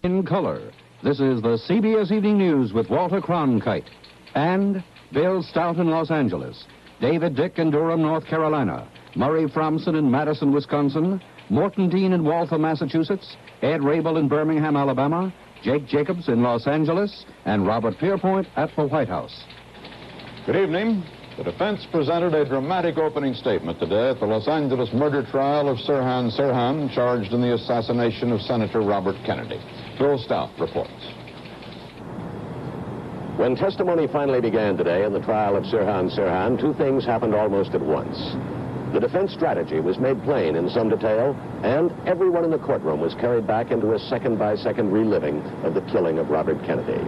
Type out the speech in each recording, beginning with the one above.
In color, this is the CBS Evening News with Walter Cronkite and Bill Stout in Los Angeles, David Dick in Durham, North Carolina, Murray Fromson in Madison, Wisconsin, Morton Dean in Waltham, Massachusetts, Ed Rabel in Birmingham, Alabama, Jake Jacobs in Los Angeles, and Robert Pierpoint at the White House. Good evening. The defense presented a dramatic opening statement today at the Los Angeles murder trial of Sirhan Sirhan, charged in the assassination of Senator Robert Kennedy. Bill Stout reports. When testimony finally began today in the trial of Sirhan Sirhan, two things happened almost at once. The defense strategy was made plain in some detail, and everyone in the courtroom was carried back into a second-by-second reliving of the killing of Robert Kennedy.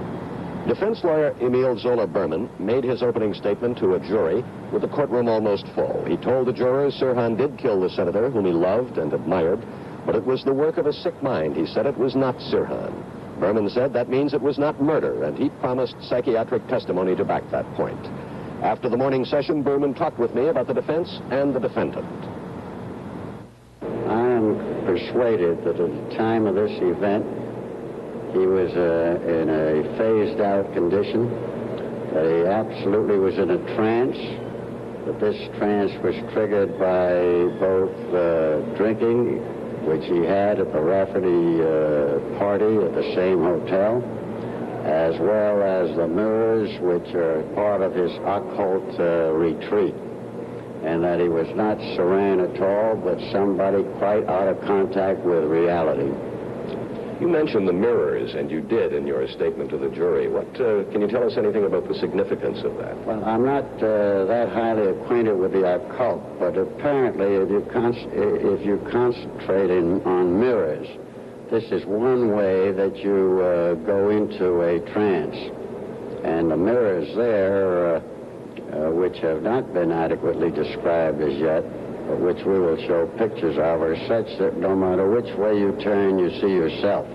Defense lawyer Emil Zola Berman made his opening statement to a jury with the courtroom almost full. He told the jurors Sirhan did kill the senator whom he loved and admired, but it was the work of a sick mind. He said it was not Sirhan. Berman said that means it was not murder, and he promised psychiatric testimony to back that point. After the morning session, Berman talked with me about the defense and the defendant. I am persuaded that at the time of this event, he was in a phased-out condition, that he absolutely was in a trance, that this trance was triggered by both drinking, which he had at the Rafferty party at the same hotel, as well as the mirrors, which are part of his occult retreat, and that he was not Sirhan at all, but somebody quite out of contact with reality. You mentioned the mirrors, and you did in your statement to the jury. What can you tell us anything about the significance of that? Well, I'm not that highly acquainted with the occult, but apparently if you concentrate on mirrors, this is one way that you go into a trance. And the mirrors there, which have not been adequately described as yet, but which we will show pictures of, are such that no matter which way you turn, you see yourself.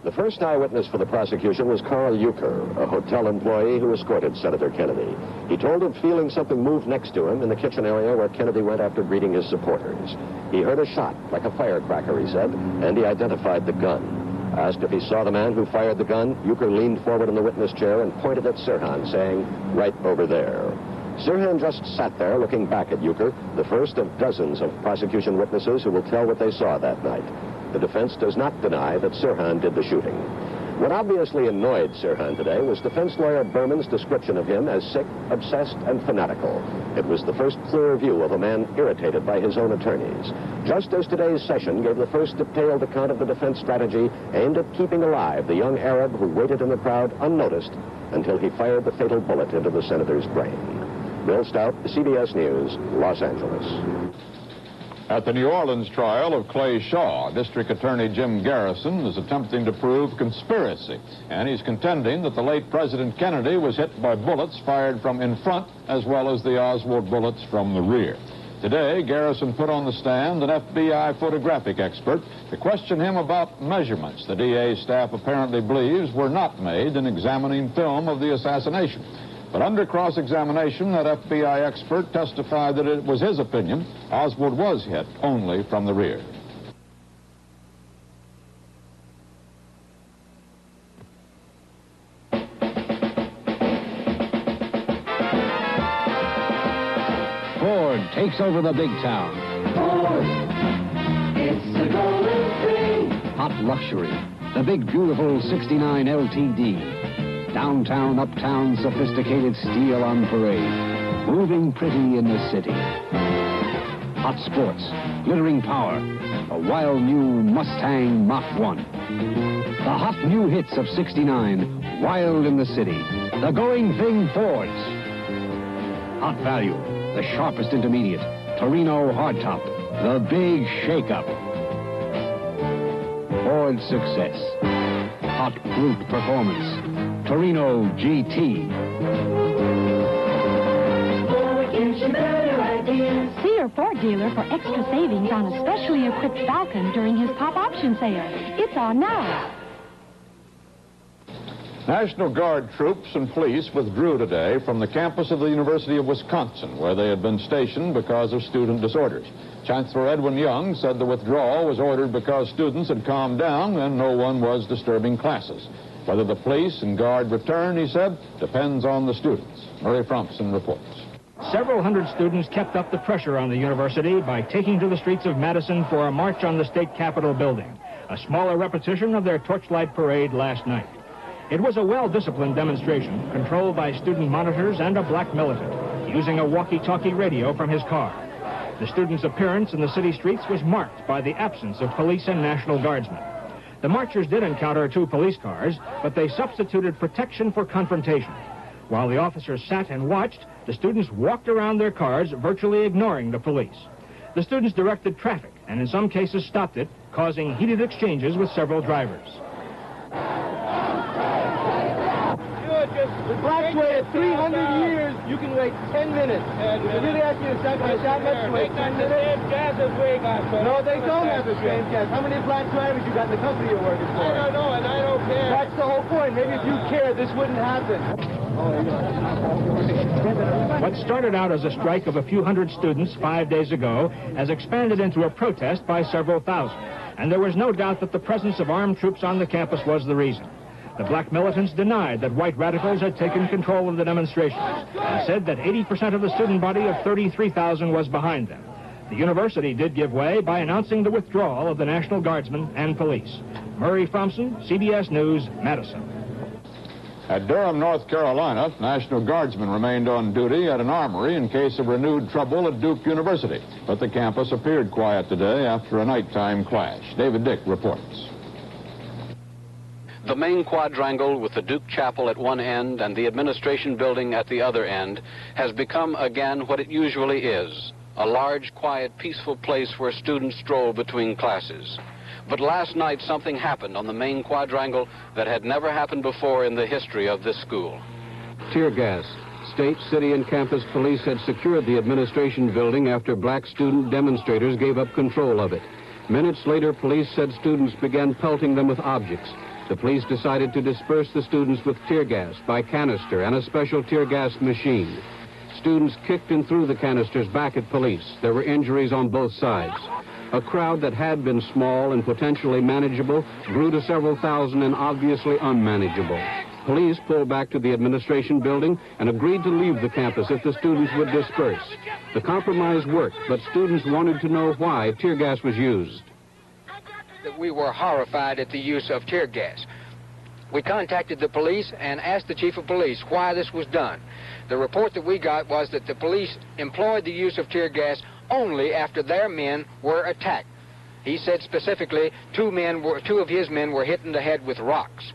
The first eyewitness for the prosecution was Carl Euchre, a hotel employee who escorted Senator Kennedy. He told of feeling something move next to him in the kitchen area where Kennedy went after greeting his supporters. He heard a shot, like a firecracker, he said, and he identified the gun. Asked if he saw the man who fired the gun, Euchre leaned forward in the witness chair and pointed at Sirhan, saying, "Right over there." Sirhan just sat there looking back at Euchre, the first of dozens of prosecution witnesses who will tell what they saw that night. The defense does not deny that Sirhan did the shooting. What obviously annoyed Sirhan today was defense lawyer Berman's description of him as sick, obsessed, and fanatical. It was the first clear view of a man irritated by his own attorneys. Just as today's session gave the first detailed account of the defense strategy aimed at keeping alive the young Arab who waited in the crowd unnoticed until he fired the fatal bullet into the senator's brain. Bill Stout, CBS News, Los Angeles. At the New Orleans trial of Clay Shaw, District Attorney Jim Garrison is attempting to prove conspiracy, and he's contending that the late President Kennedy was hit by bullets fired from in front as well as the Oswald bullets from the rear. Today, Garrison put on the stand an FBI photographic expert to question him about measurements the DA's staff apparently believes were not made in examining film of the assassination. But under cross-examination, that FBI expert testified that it was his opinion Oswald was hit only from the rear. Ford takes over the big town. Ford, it's the golden thing. Hot luxury, the big beautiful 69 LTD. Downtown, uptown, sophisticated steel on parade. Moving pretty in the city. Hot sports, glittering power. A wild new Mustang Mach 1. The hot new hits of 69, wild in the city. The going thing Fords. Hot value, the sharpest intermediate. Torino hardtop, the big shake-up. Ford success. Hot brute performance. Torino GT. Ford gives you better ideas. See your Ford dealer for extra savings on a specially equipped Falcon during his top option sale. It's on now. National Guard troops and police withdrew today from the campus of the University of Wisconsin, where they had been stationed because of student disorders. Chancellor Edwin Young said the withdrawal was ordered because students had calmed down and no one was disturbing classes. Whether the police and Guard return, he said, depends on the students. Murray Frompson reports. Several hundred students kept up the pressure on the university by taking to the streets of Madison for a march on the state capitol building, a smaller repetition of their torchlight parade last night. It was a well-disciplined demonstration controlled by student monitors and a black militant using a walkie-talkie radio from his car. The students' appearance in the city streets was marked by the absence of police and National Guardsmen. The marchers did encounter 2 police cars, but they substituted protection for confrontation. While the officers sat and watched, the students walked around their cars, virtually ignoring the police. The students directed traffic and in some cases stopped it, causing heated exchanges with several drivers. The blacks waited 300 years. You can wait 10 minutes. If you really ask me to sacrifice that much, wait 10 minutes. No, they don't have the same gas. How many black drivers you got in the company you're working for? I don't know, and I don't care. That's the whole point. Maybe if you cared, this wouldn't happen. What started out as a strike of a few hundred students 5 days ago has expanded into a protest by several thousand. And there was no doubt that the presence of armed troops on the campus was the reason. The black militants denied that white radicals had taken control of the demonstrations and said that 80% of the student body of 33,000 was behind them. The university did give way by announcing the withdrawal of the National Guardsmen and police. Murray Frompson, CBS News, Madison. At Durham, North Carolina, National Guardsmen remained on duty at an armory in case of renewed trouble at Duke University. But the campus appeared quiet today after a nighttime clash. David Dick reports. The main quadrangle with the Duke Chapel at one end and the administration building at the other end has become again what it usually is, a large, quiet, peaceful place where students stroll between classes. But last night something happened on the main quadrangle that had never happened before in the history of this school. Tear gas. State, city, and campus police had secured the administration building after black student demonstrators gave up control of it. Minutes later, police said students began pelting them with objects. The police decided to disperse the students with tear gas by canister and a special tear gas machine. Students kicked and threw the canisters back at police. There were injuries on both sides. A crowd that had been small and potentially manageable grew to several thousand and obviously unmanageable. Police pulled back to the administration building and agreed to leave the campus if the students would disperse. The compromise worked, but students wanted to know why tear gas was used. We were horrified at the use of tear gas. We contacted the police and asked the chief of police why this was done. The report that we got was that the police employed the use of tear gas only after their men were attacked. He said specifically two of his men were hit in the head with rocks.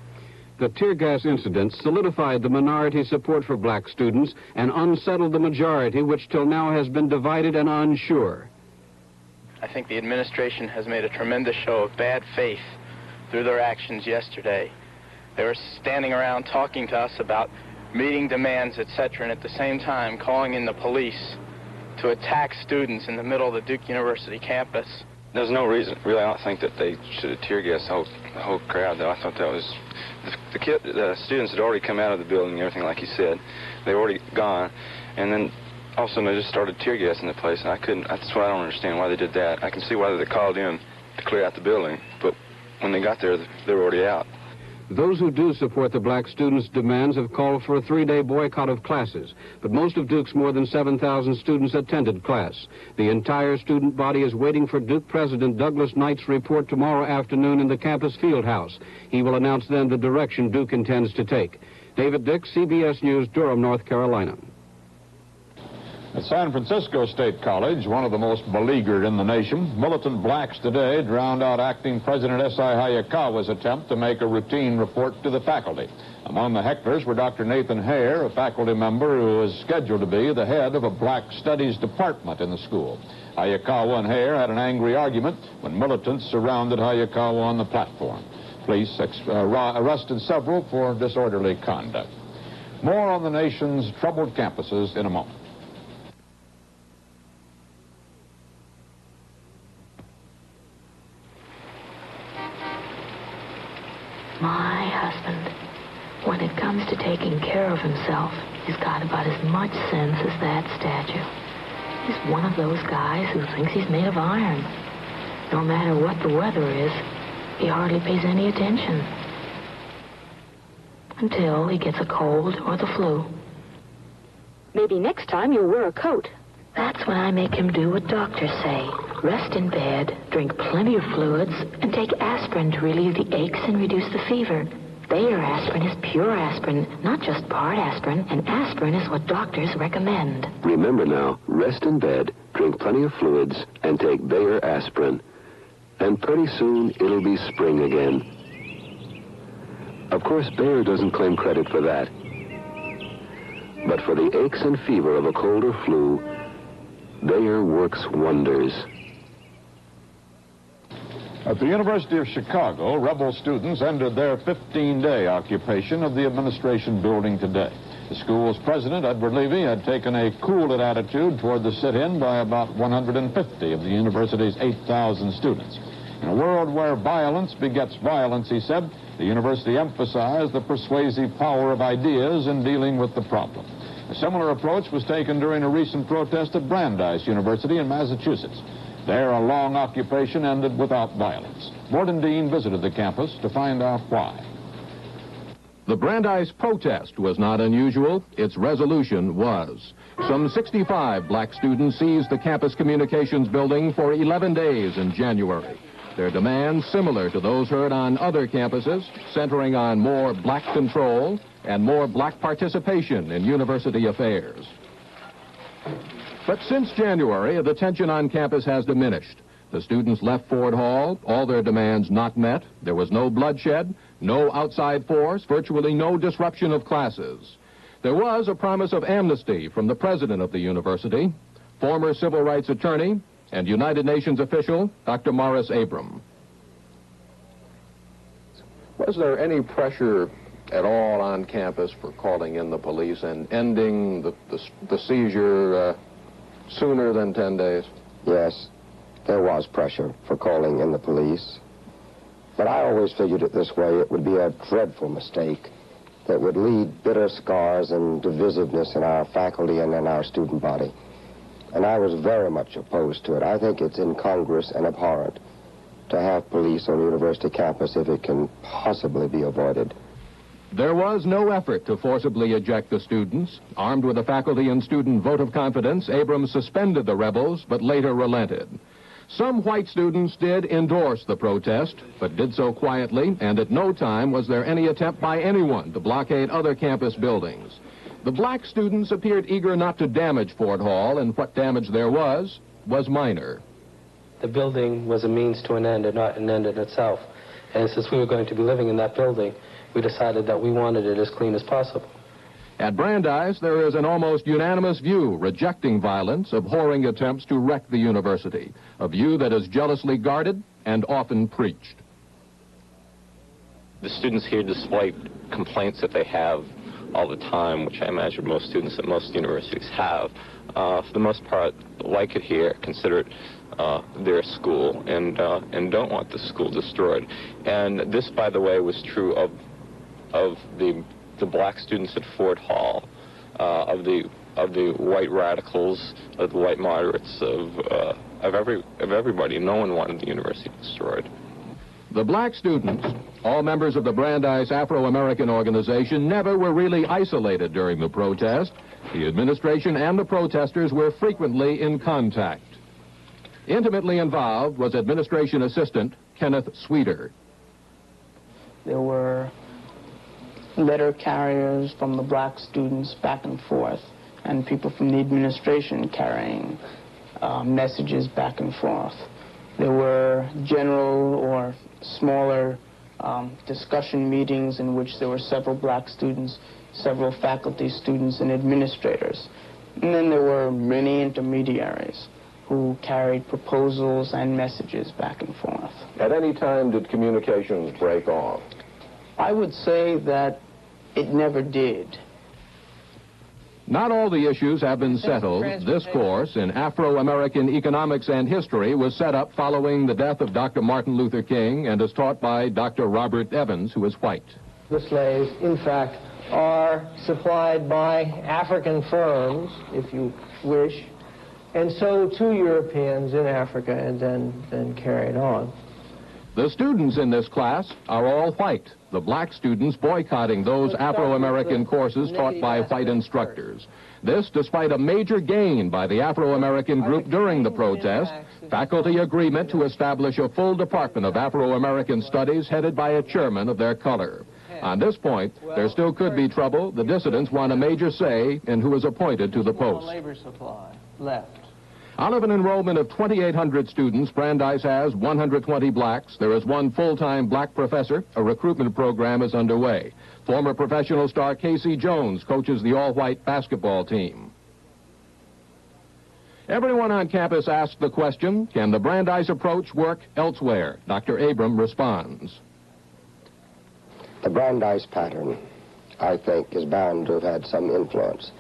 The tear gas incident solidified the minority support for black students and unsettled the majority, which till now has been divided and unsure. I think the administration has made a tremendous show of bad faith through their actions yesterday. They were standing around talking to us about meeting demands, etc., and at the same time calling in the police to attack students in the middle of the Duke University campus. There's no reason, really. I don't think that they should have tear gassed the whole crowd, though. I thought that was... The students had already come out of the building and everything, like you said. They were already gone, and then all of a sudden they just started tear gassing the place, and that's why I don't understand why they did that. I can see why they called in to clear out the building, but when they got there, they were already out. Those who do support the black students' demands have called for a 3-day boycott of classes, but most of Duke's more than 7,000 students attended class. The entire student body is waiting for Duke President Douglas Knight's report tomorrow afternoon in the campus field house. He will announce then the direction Duke intends to take. David Dick, CBS News, Durham, North Carolina. At San Francisco State College, one of the most beleaguered in the nation, militant blacks today drowned out acting President S.I. Hayakawa's attempt to make a routine report to the faculty. Among the hecklers were Dr. Nathan Hare, a faculty member who is scheduled to be the head of a black studies department in the school. Hayakawa and Hare had an angry argument when militants surrounded Hayakawa on the platform. Police arrested several for disorderly conduct. More on the nation's troubled campuses in a moment. My husband, When it comes to taking care of himself, he's got about as much sense as that statue. He's one of those guys who thinks he's made of iron. No matter what the weather is, he hardly pays any attention. Until he gets a cold or the flu. Maybe next time you'll wear a coat. That's when I make him do what doctors say. Rest in bed, drink plenty of fluids, and take aspirin to relieve the aches and reduce the fever. Bayer aspirin is pure aspirin, not just part aspirin, and aspirin is what doctors recommend. Remember now, rest in bed, drink plenty of fluids, and take Bayer aspirin. And pretty soon, it'll be spring again. Of course, Bayer doesn't claim credit for that. But for the aches and fever of a cold or flu, Bayer works wonders. At the University of Chicago, rebel students ended their 15-day occupation of the administration building today. The school's president, Edward Levy, had taken a cool attitude toward the sit-in by about 150 of the university's 8,000 students. In a world where violence begets violence, he said, the university emphasized the persuasive power of ideas in dealing with the problem. A similar approach was taken during a recent protest at Brandeis University in Massachusetts. There, a long occupation ended without violence. Morden Dean visited the campus to find out why. The Brandeis protest was not unusual. Its resolution was. Some 65 black students seized the campus communications building for 11 days in January. Their demands similar to those heard on other campuses, centering on more black control and more black participation in university affairs. But since January, the tension on campus has diminished. The students left Ford Hall, all their demands not met. There was no bloodshed, no outside force, virtually no disruption of classes. There was a promise of amnesty from the president of the university, former civil rights attorney, and United Nations official, Dr. Morris Abram. Was there any pressure at all on campus for calling in the police and ending the seizure sooner than 10 days? Yes, there was pressure for calling in the police. But I always figured it this way: it would be a dreadful mistake that would leave bitter scars and divisiveness in our faculty and in our student body. And I was very much opposed to it. I think it's incongruous and abhorrent to have police on university campus if it can possibly be avoided. There was no effort to forcibly eject the students. Armed with a faculty and student vote of confidence, Abrams suspended the rebels, but later relented. Some white students did endorse the protest, but did so quietly, and at no time was there any attempt by anyone to blockade other campus buildings. The black students appeared eager not to damage Ford Hall, and what damage there was minor. The building was a means to an end and not an end in itself. And since we were going to be living in that building, we decided that we wanted it as clean as possible. At Brandeis, there is an almost unanimous view rejecting violence, abhorring attempts to wreck the university, a view that is jealously guarded and often preached. The students here display complaints that they have all the time, which I imagine most students at most universities have. For the most part, like it here, consider it their school, and don't want the school destroyed. And this, by the way, was true of the black students at Ford Hall, of the white radicals, of the white moderates, of everybody. No one wanted the university destroyed. The black students, all members of the Brandeis Afro-American organization, never were really isolated during the protest. The administration and the protesters were frequently in contact. Intimately involved was administration assistant Kenneth Sweeter. There were letter carriers from the black students back and forth, and people from the administration carrying messages back and forth. There were general or smaller discussion meetings in which there were several black students, several faculty, students, and administrators. And then there were many intermediaries who carried proposals and messages back and forth. At any time, did communications break off? I would say that it never did. Not all the issues have been settled. This course in Afro-American economics and history was set up following the death of Dr. Martin Luther King and is taught by Dr. Robert Evans, who is white. The slaves, in fact, are supplied by African firms, if you wish, and sold to Europeans in Africa and then carried on. The students in this class are all white, the black students boycotting those Afro-American courses taught by white instructors. This despite a major gain by the Afro-American group during the protest, faculty agreement to establish a full department of Afro-American studies headed by a chairman of their color. On this point, there still could be trouble. The dissidents want a major say in who is appointed to the post. Labor supply left. Out of an enrollment of 2,800 students, Brandeis has 120 blacks. There is one full-time black professor. A recruitment program is underway. Former professional star Casey Jones coaches the all-white basketball team. Everyone on campus asks the question, can the Brandeis approach work elsewhere? Dr. Abram responds. The Brandeis pattern, I think, is bound to have had some influence.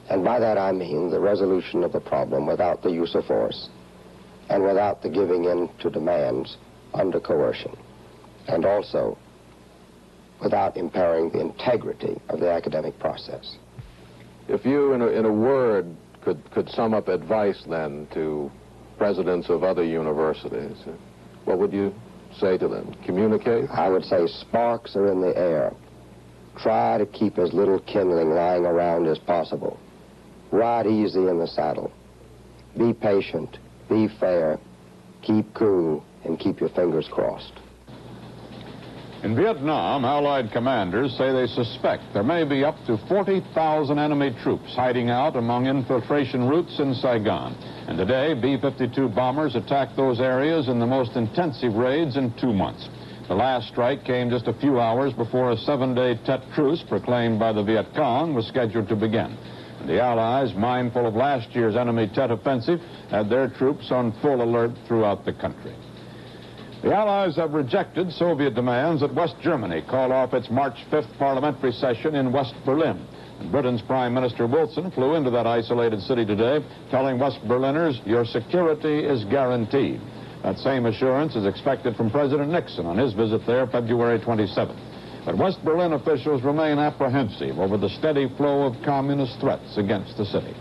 And by that I mean the resolution of the problem without the use of force and without the giving in to demands under coercion, and also without impairing the integrity of the academic process. If you, in a word, could sum up advice then to presidents of other universities, what would you say to them? Communicate? I would say sparks are in the air. Try to keep as little kindling lying around as possible. Ride easy in the saddle. Be patient, be fair, keep cool, and keep your fingers crossed. In Vietnam, Allied commanders say they suspect there may be up to 40,000 enemy troops hiding out among infiltration routes in Saigon. And today, B-52 bombers attacked those areas in the most intensive raids in 2 months. The last strike came just a few hours before a 7-day Tet truce proclaimed by the Viet Cong was scheduled to begin. The Allies, mindful of last year's enemy Tet offensive, had their troops on full alert throughout the country. The Allies have rejected Soviet demands that West Germany call off its March 5th parliamentary session in West Berlin. And Britain's Prime Minister Wilson flew into that isolated city today, telling West Berliners, your security is guaranteed. That same assurance is expected from President Nixon on his visit there February 27th. But West Berlin officials remain apprehensive over the steady flow of communist threats against the city.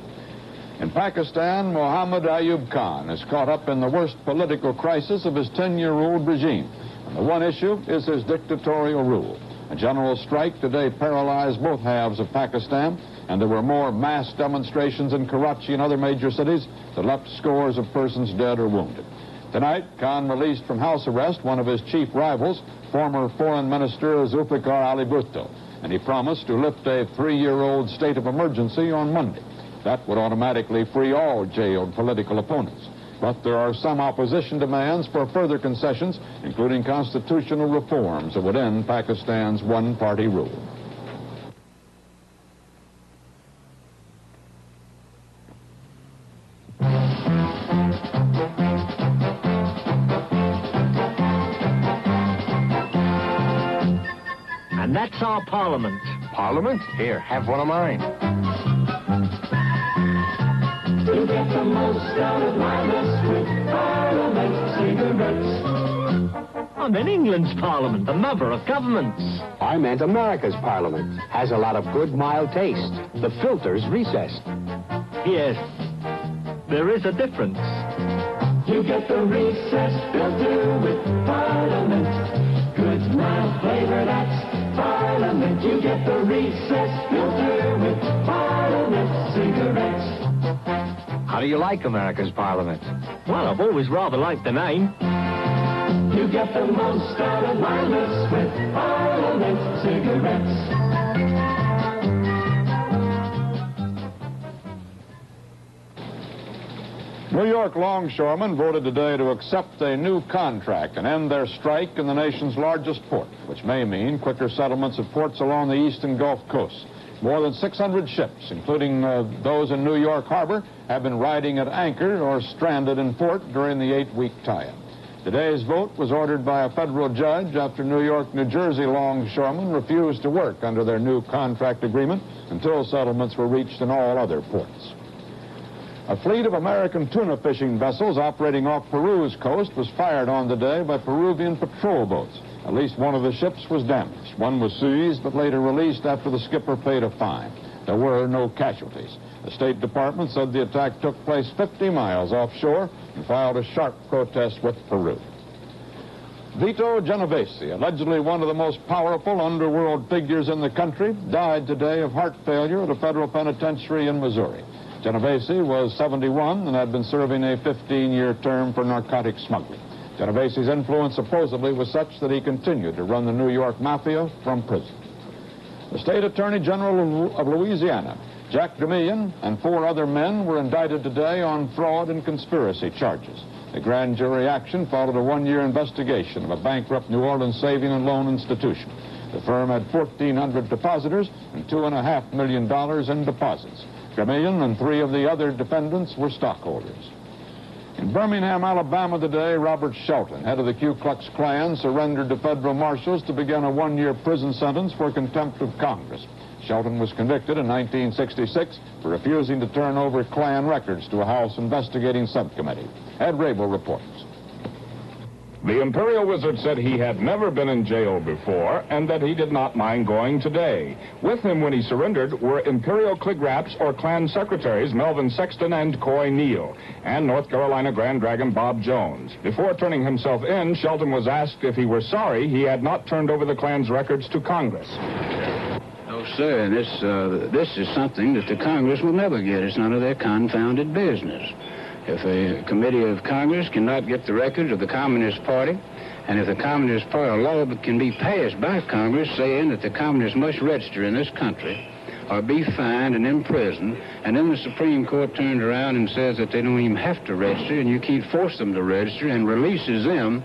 In Pakistan, Mohammed Ayub Khan is caught up in the worst political crisis of his 10-year-old regime. And the one issue is his dictatorial rule. A general strike today paralyzed both halves of Pakistan, and there were more mass demonstrations in Karachi and other major cities that left scores of persons dead or wounded. Tonight, Khan released from house arrest one of his chief rivals, former Foreign Minister Zulfikar Ali Bhutto, and he promised to lift a 3-year-old state of emergency on Monday. That would automatically free all jailed political opponents. But there are some opposition demands for further concessions, including constitutional reforms that would end Pakistan's one-party rule. And that's our Parliament. Parliament? Here, have one of mine. You get the most out of life with Parliament cigarettes. I'm in England's Parliament, the mother of governments. I meant America's Parliament. Has a lot of good, mild taste. The filter's recessed. Yes, there is a difference. You get the recessed filter with Parliament. Good, mild flavor, that's Parliament. You get the recessed filter with Parliament cigarettes. How do you like America's Parliament? Well, I've always rather liked the name. You get the most out of wireless with Parliament cigarettes. New York longshoremen voted today to accept a new contract and end their strike in the nation's largest port, which may mean quicker settlements of ports along the eastern Gulf Coast. More than 600 ships, including those in New York Harbor, have been riding at anchor or stranded in port during the 8-week tie-up. Today's vote was ordered by a federal judge after New York, New Jersey longshoremen refused to work under their new contract agreement until settlements were reached in all other ports. A fleet of American tuna fishing vessels operating off Peru's coast was fired on today by Peruvian patrol boats. At least one of the ships was damaged. One was seized but later released after the skipper paid a fine. There were no casualties. The State Department said the attack took place 50 miles offshore and filed a sharp protest with Peru. Vito Genovese, allegedly one of the most powerful underworld figures in the country, died today of heart failure at a federal penitentiary in Missouri. Genovese was 71 and had been serving a 15-year term for narcotic smuggling. Genovese's influence supposedly was such that he continued to run the New York Mafia from prison. The State Attorney General of Louisiana, Jack DeMillion, and 4 other men were indicted today on fraud and conspiracy charges. The grand jury action followed a 1-year investigation of a bankrupt New Orleans saving and loan institution. The firm had 1,400 depositors and $2.5 million in deposits. DeMillion and 3 of the other defendants were stockholders. In Birmingham, Alabama today, Robert Shelton, head of the Ku Klux Klan, surrendered to federal marshals to begin a 1-year prison sentence for contempt of Congress. Shelton was convicted in 1966 for refusing to turn over Klan records to a House investigating subcommittee. Ed Rabel reports. The Imperial Wizard said he had never been in jail before and that he did not mind going today. With him when he surrendered were Imperial Kligraps or Klan secretaries Melvin Sexton and Coy Neal, and North Carolina Grand Dragon Bob Jones. Before turning himself in, Shelton was asked if he were sorry he had not turned over the Klan's records to Congress. No, sir, this is something that the Congress will never get. It's none of their confounded business. If a committee of Congress cannot get the records of the Communist Party, and if the Communist Party law can be passed by Congress saying that the Communists must register in this country or be fined and imprisoned, and then the Supreme Court turns around and says that they don't even have to register, and you can't force them to register, and releases them,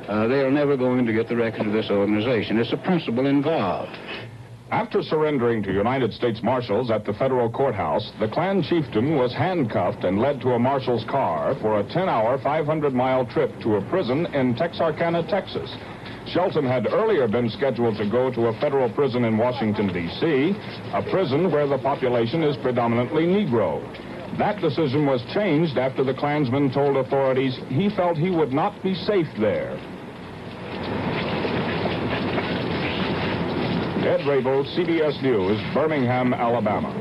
they are never going to get the records of this organization. It's a principle involved. After surrendering to United States Marshals at the federal courthouse, the Klan chieftain was handcuffed and led to a marshal's car for a 10-hour, 500-mile trip to a prison in Texarkana, Texas. Shelton had earlier been scheduled to go to a federal prison in Washington, D.C., a prison where the population is predominantly Negro. That decision was changed after the Klansman told authorities he felt he would not be safe there. Ed Rabel, CBS News, Birmingham, Alabama.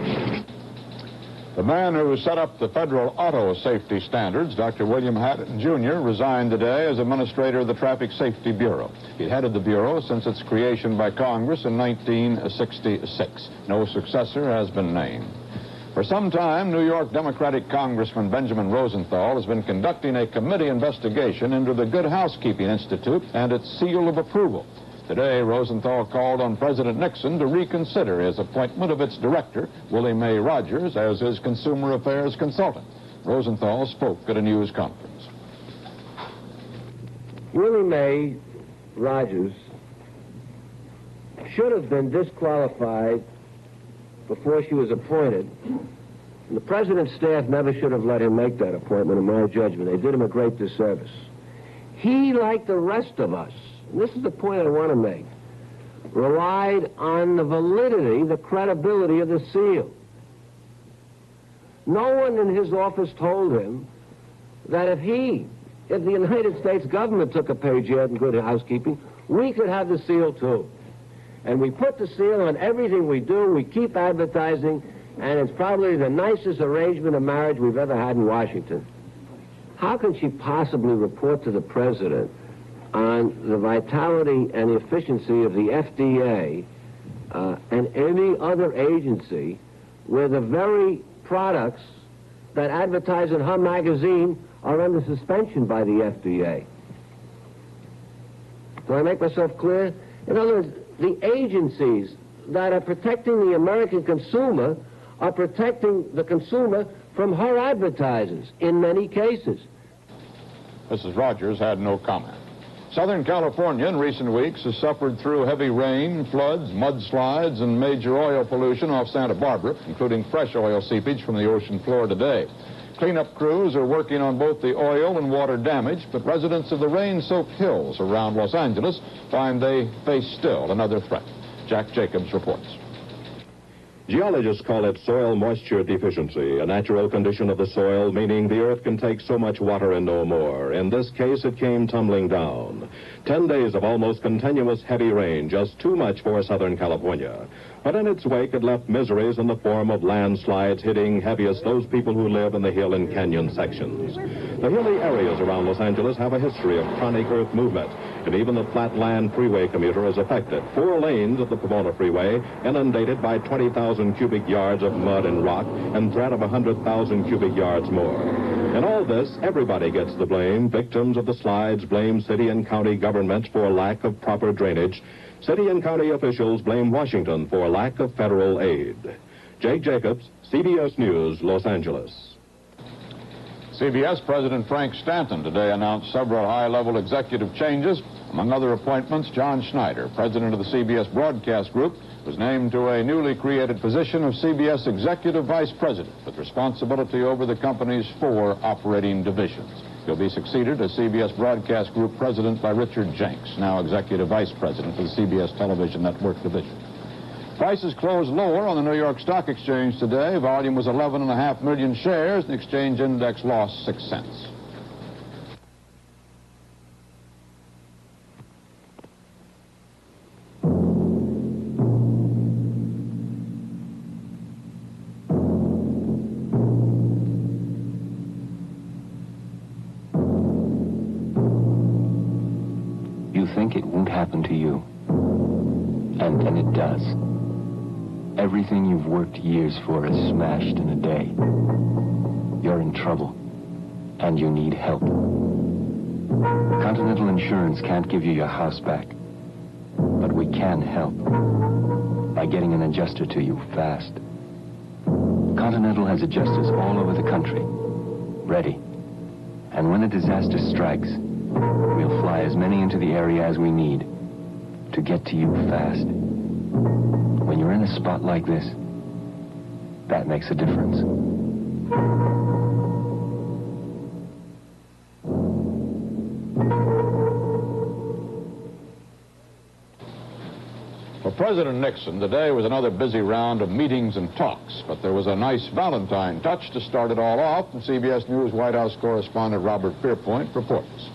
The man who set up the federal auto safety standards, Dr. William Hatton, Jr., resigned today as administrator of the Traffic Safety Bureau. He headed the Bureau since its creation by Congress in 1966. No successor has been named. For some time, New York Democratic Congressman Benjamin Rosenthal has been conducting a committee investigation into the Good Housekeeping Institute and its seal of approval. Today, Rosenthal called on President Nixon to reconsider his appointment of its director, Willie Mae Rogers, as his consumer affairs consultant. Rosenthal spoke at a news conference. Willie Mae Rogers should have been disqualified before she was appointed. And the president's staff never should have let him make that appointment, in my judgment. They did him a great disservice. He, like the rest of us, and this is the point I want to make, relied on the validity, the credibility of the seal. No one in his office told him that if the United States government took a page out in Good Housekeeping, we could have the seal too. And we put the seal on everything we do. We keep advertising, and it's probably the nicest arrangement of marriage we've ever had in Washington. How can she possibly report to the president on the vitality and the efficiency of the FDA and any other agency where the very products that advertise in her magazine are under suspension by the FDA? Do I make myself clear? In other words, the agencies that are protecting the American consumer are protecting the consumer from her advertisers in many cases. Mrs. Rogers had no comment. Southern California in recent weeks has suffered through heavy rain, floods, mudslides, and major oil pollution off Santa Barbara, including fresh oil seepage from the ocean floor today. Cleanup crews are working on both the oil and water damage, but residents of the rain-soaked hills around Los Angeles find they face still another threat. Jack Jacobs reports. Geologists call it soil moisture deficiency, a natural condition of the soil, meaning the earth can take so much water and no more. In this case, it came tumbling down. 10 days of almost continuous heavy rain, just too much for Southern California. But in its wake, it left miseries in the form of landslides hitting heaviest those people who live in the hill and canyon sections. The hilly areas around Los Angeles have a history of chronic earth movement, and even the flatland freeway commuter is affected. 4 lanes of the Pomona Freeway inundated by 20,000 cubic yards of mud and rock and threat of 100,000 cubic yards more. In all this, everybody gets the blame. Victims of the slides blame city and county governments for lack of proper drainage. City and county officials blame Washington for lack of federal aid. Jake Jacobs, CBS News, Los Angeles. CBS President Frank Stanton today announced several high-level executive changes. Among other appointments, John Schneider, president of the CBS Broadcast Group, was named to a newly created position of CBS Executive Vice President with responsibility over the company's 4 operating divisions. He'll be succeeded as CBS Broadcast Group President by Richard Jenks, now Executive Vice President for the CBS Television Network Division. Prices closed lower on the New York Stock Exchange today. Volume was 11.5 million shares. The exchange index lost 6 cents. You think it won't happen to you, and then it does. Everything you've worked years for is smashed in a day. You're in trouble, and you need help. Continental Insurance can't give you your house back, but we can help by getting an adjuster to you fast. Continental has adjusters all over the country, ready. And when a disaster strikes, we'll fly as many into the area as we need to get to you fast. When you're in a spot like this, that makes a difference. For President Nixon, today was another busy round of meetings and talks, but there was a nice Valentine touch to start it all off, and CBS News White House correspondent Robert Pierpoint reports.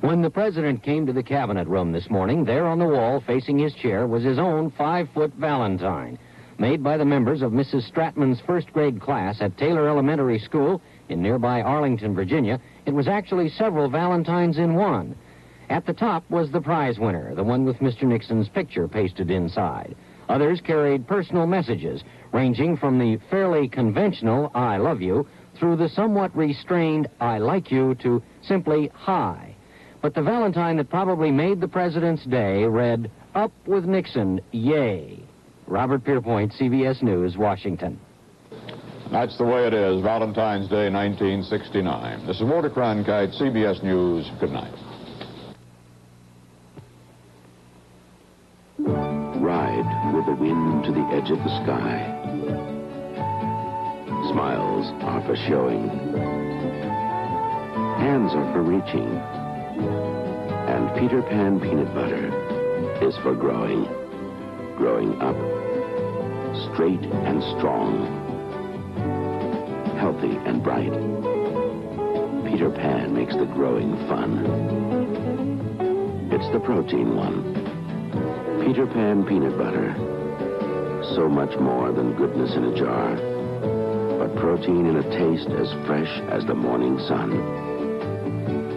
When the president came to the cabinet room this morning, there on the wall facing his chair was his own 5-foot Valentine, made by the members of Mrs. Stratman's first-grade class at Taylor Elementary School in nearby Arlington, Virginia. It was actually several Valentines in one. At the top was the prize winner, the one with Mr. Nixon's picture pasted inside. Others carried personal messages, ranging from the fairly conventional "I love you" through the somewhat restrained "I like you" to simply "Hi." But the Valentine that probably made the president's day read, "Up with Nixon, yay." Robert Pierpoint, CBS News, Washington. That's the way it is, Valentine's Day, 1969. This is Walter Cronkite, CBS News. Good night. Ride with the wind to the edge of the sky. Smiles are for showing. Hands are for reaching. And Peter Pan peanut butter is for growing. Growing up. Straight and strong. Healthy and bright. Peter Pan makes the growing fun. It's the protein one. Peter Pan peanut butter. So much more than goodness in a jar, but protein in a taste as fresh as the morning sun.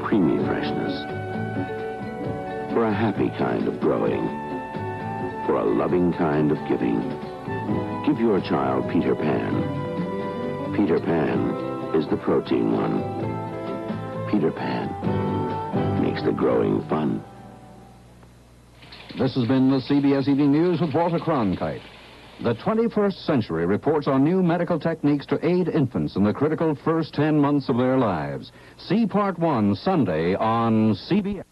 Creamy freshness. For a happy kind of growing. For a loving kind of giving. Give your child Peter Pan. Peter Pan is the protein one. Peter Pan makes the growing fun. This has been the CBS Evening News with Walter Cronkite. The 21st century reports on new medical techniques to aid infants in the critical first 10 months of their lives. See Part 1 Sunday on CBS.